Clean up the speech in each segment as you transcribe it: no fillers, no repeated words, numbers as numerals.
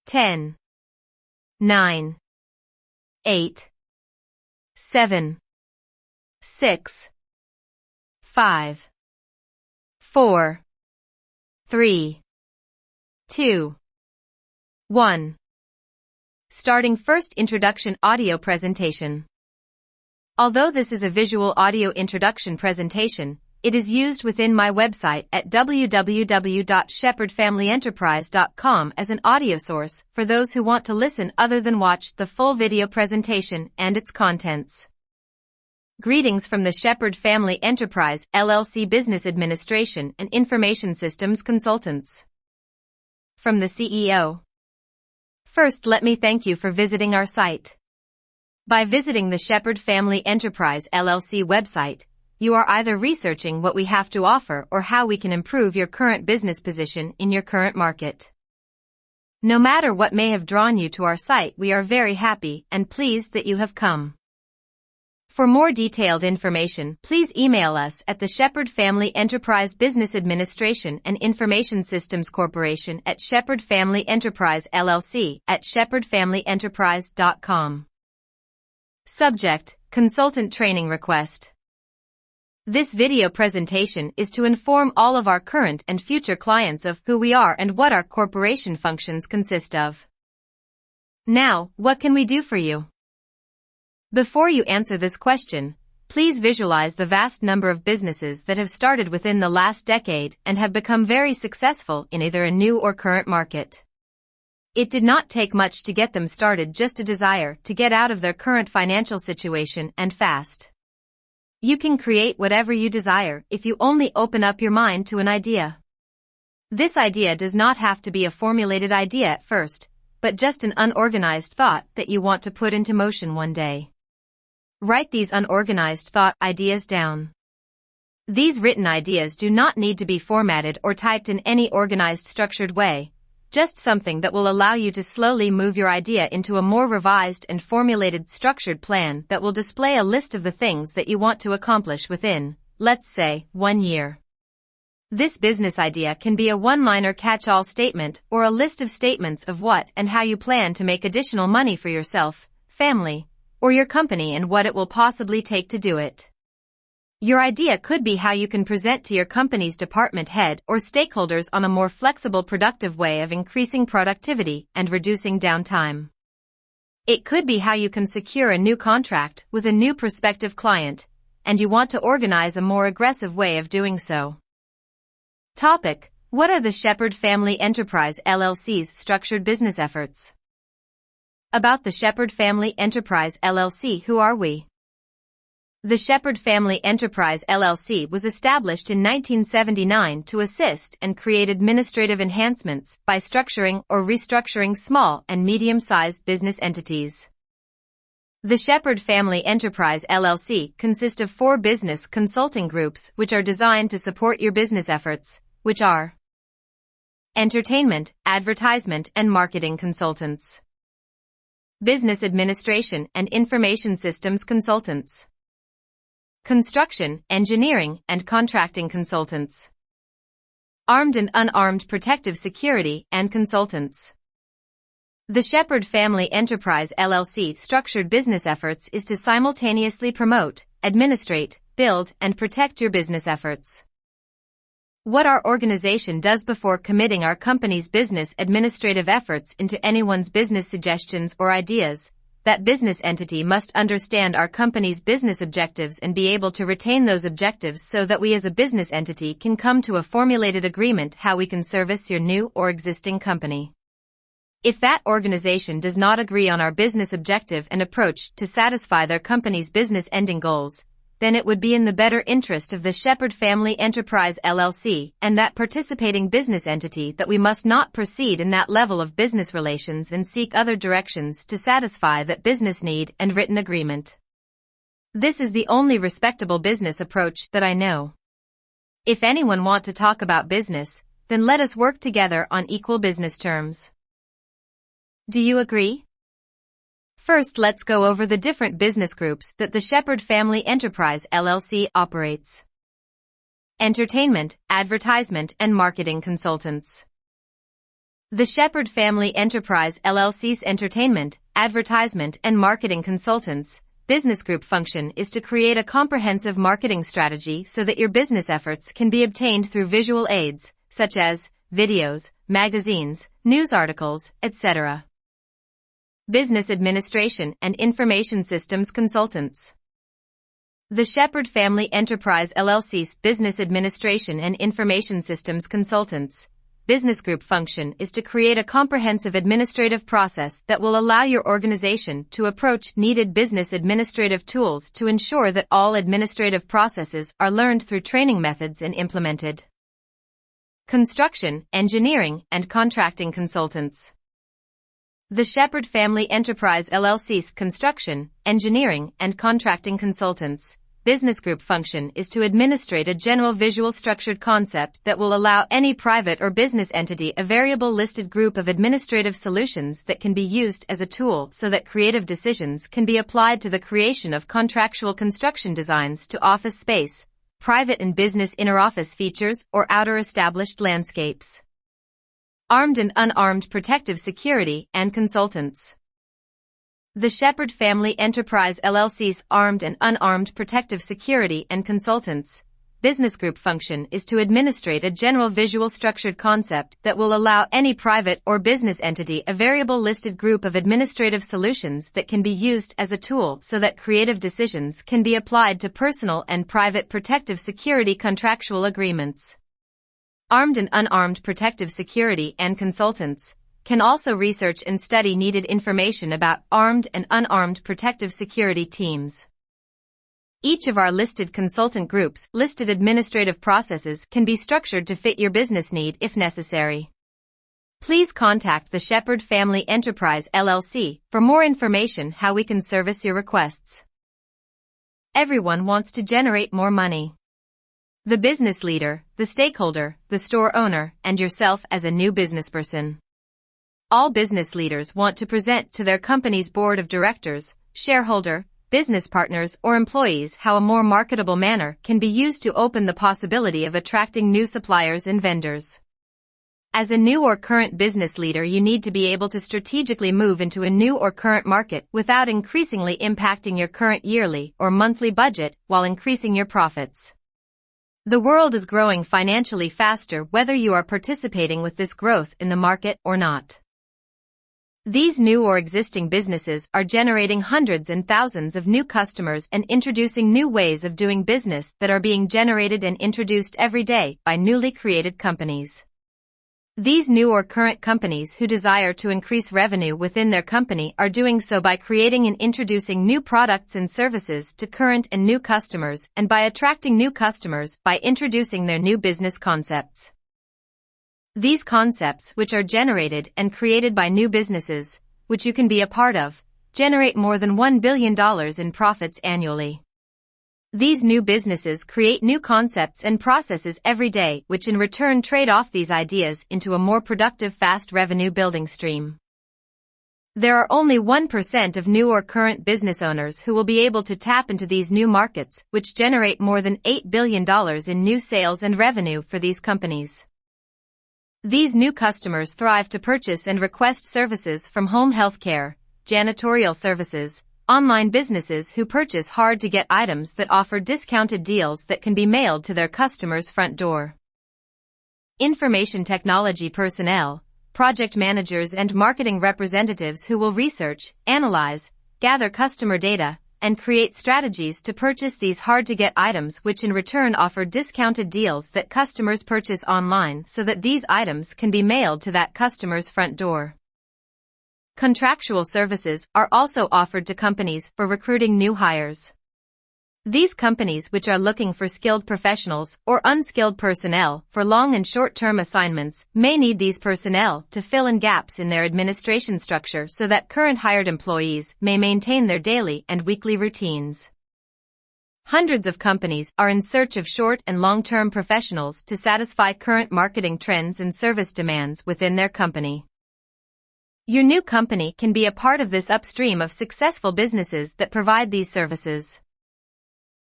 10, 9, 8, 7, 6, 5, 4, 3, 2, 1. Starting first introduction audio presentation. Although this is a visual audio introduction presentation, it is used within my website at www.shephardfamilyenterprise.com as an audio source for those who want to listen other than watch the full video presentation and its contents. Greetings from the Shephard Family Enterprise, LLC Business Administration and Information Systems Consultants. From the CEO. First, let me thank you for visiting our site. By visiting the Shephard Family Enterprise, LLC website, you are either researching what we have to offer or how we can improve your current business position in your current market. No matter what may have drawn you to our site, we are very happy and pleased that you have come. For more detailed information, please email us at the Shephard Family Enterprise Business Administration and Information Systems Corporation at Shephard Family Enterprise LLC at shephardfamilyenterprise.com. Subject: Consultant Training Request. This video presentation is to inform all of our current and future clients of who we are and what our corporation functions consist of. Now, what can we do for you? Before you answer this question, please visualize the vast number of businesses that have started within the last decade and have become very successful in either a new or current market. It did not take much to get them started, just a desire to get out of their current financial situation and fast. You can create whatever you desire if you only open up your mind to an idea. This idea does not have to be a formulated idea at first, but just an unorganized thought that you want to put into motion one day. Write these unorganized thought ideas down. These written ideas do not need to be formatted or typed in any organized, structured way, just something that will allow you to slowly move your idea into a more revised and formulated, structured plan that will display a list of the things that you want to accomplish within, let's say, 1 year. This business idea can be a one-liner catch-all statement or a list of statements of what and how you plan to make additional money for yourself, family, or your company and what it will possibly take to do it. Your idea could be how you can present to your company's department head or stakeholders on a more flexible, productive way of increasing productivity and reducing downtime. It could be how you can secure a new contract with a new prospective client, and you want to organize a more aggressive way of doing so. Topic: What are the Shephard Family Enterprise LLC's structured business efforts? About the Shephard Family Enterprise LLC. Who are we? The Shephard Family Enterprise LLC was established in 1979 to assist and create administrative enhancements by structuring or restructuring small and medium-sized business entities. The Shephard Family Enterprise LLC consists of 4 business consulting groups which are designed to support your business efforts, which are entertainment, advertisement, and marketing consultants, business administration and information systems consultants, construction, engineering, and contracting consultants, armed and unarmed protective security and consultants. The Shephard Family Enterprise LLC structured business efforts is to simultaneously promote, administrate, build, and protect your business efforts. What our organization does before committing our company's business administrative efforts into anyone's business suggestions or ideas, that business entity must understand our company's business objectives and be able to retain those objectives so that we as a business entity can come to a formulated agreement how we can service your new or existing company. If that organization does not agree on our business objective and approach to satisfy their company's business ending goals, then it would be in the better interest of the Shephard Family Enterprise LLC and that participating business entity that we must not proceed in that level of business relations and seek other directions to satisfy that business need and written agreement. This is the only respectable business approach that I know. If anyone want to talk about business, then let us work together on equal business terms. Do you agree? First, let's go over the different business groups that the Shephard Family Enterprise LLC operates. Entertainment, advertisement, and marketing consultants. The Shephard Family Enterprise LLC's entertainment, advertisement, and marketing consultants business group function is to create a comprehensive marketing strategy so that your business efforts can be obtained through visual aids, such as videos, magazines, news articles, etc. Business Administration and Information Systems Consultants. The Shephard Family Enterprise LLC's Business Administration and Information Systems Consultants business group function is to create a comprehensive administrative process that will allow your organization to approach needed business administrative tools to ensure that all administrative processes are learned through training methods and implemented. Construction, engineering, and contracting consultants. The Shephard Family Enterprise LLC's construction, engineering, and contracting consultants business group function is to administrate a general visual structured concept that will allow any private or business entity a variable listed group of administrative solutions that can be used as a tool so that creative decisions can be applied to the creation of contractual construction designs to office space, private and business inter-office features, or outer established landscapes. Armed and unarmed protective security and consultants. The Shephard Family Enterprise LLC's Armed and Unarmed Protective Security and Consultants business group function is to administrate a general visual structured concept that will allow any private or business entity a variable listed group of administrative solutions that can be used as a tool so that creative decisions can be applied to personal and private protective security contractual agreements. Armed and Unarmed Protective Security and Consultants can also research and study needed information about armed and unarmed protective security teams. Each of our listed consultant groups' listed administrative processes can be structured to fit your business need if necessary. Please contact the Shephard Family Enterprise LLC for more information how we can service your requests. Everyone wants to generate more money. The business leader, the stakeholder, the store owner, and yourself as a new businessperson. All business leaders want to present to their company's board of directors, shareholder, business partners, or employees how a more marketable manner can be used to open the possibility of attracting new suppliers and vendors. As a new or current business leader, you need to be able to strategically move into a new or current market without increasingly impacting your current yearly or monthly budget while increasing your profits. The world is growing financially faster whether you are participating with this growth in the market or not. These new or existing businesses are generating hundreds and thousands of new customers and introducing new ways of doing business that are being generated and introduced every day by newly created companies. These new or current companies who desire to increase revenue within their company are doing so by creating and introducing new products and services to current and new customers and by attracting new customers by introducing their new business concepts. These concepts, which are generated and created by new businesses, which you can be a part of, generate more than $1 billion in profits annually. These new businesses create new concepts and processes every day, which in return trade off these ideas into a more productive fast revenue building stream. There are only 1% of new or current business owners who will be able to tap into these new markets, which generate more than $8 billion in new sales and revenue for these companies. These new customers thrive to purchase and request services from home healthcare, janitorial services, online businesses who purchase hard-to-get items that offer discounted deals that can be mailed to their customers' front door. Information technology personnel, project managers and marketing representatives who will research, analyze, gather customer data, and create strategies to purchase these hard-to-get items, which in return offer discounted deals that customers purchase online so that these items can be mailed to that customer's front door. Contractual services are also offered to companies for recruiting new hires. These companies, which are looking for skilled professionals or unskilled personnel for long and short-term assignments, may need these personnel to fill in gaps in their administration structure so that current hired employees may maintain their daily and weekly routines. Hundreds of companies are in search of short and long-term professionals to satisfy current marketing trends and service demands within their company. Your new company can be a part of this upstream of successful businesses that provide these services.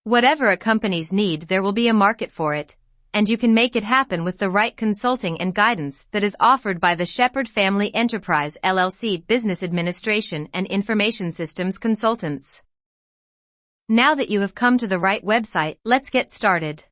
Whatever a company's need, there will be a market for it. and you can make it happen with the right consulting and guidance that is offered by the Shephard Family Enterprise LLC Business Administration and Information Systems Consultants. Now that you have come to the right website, let's get started.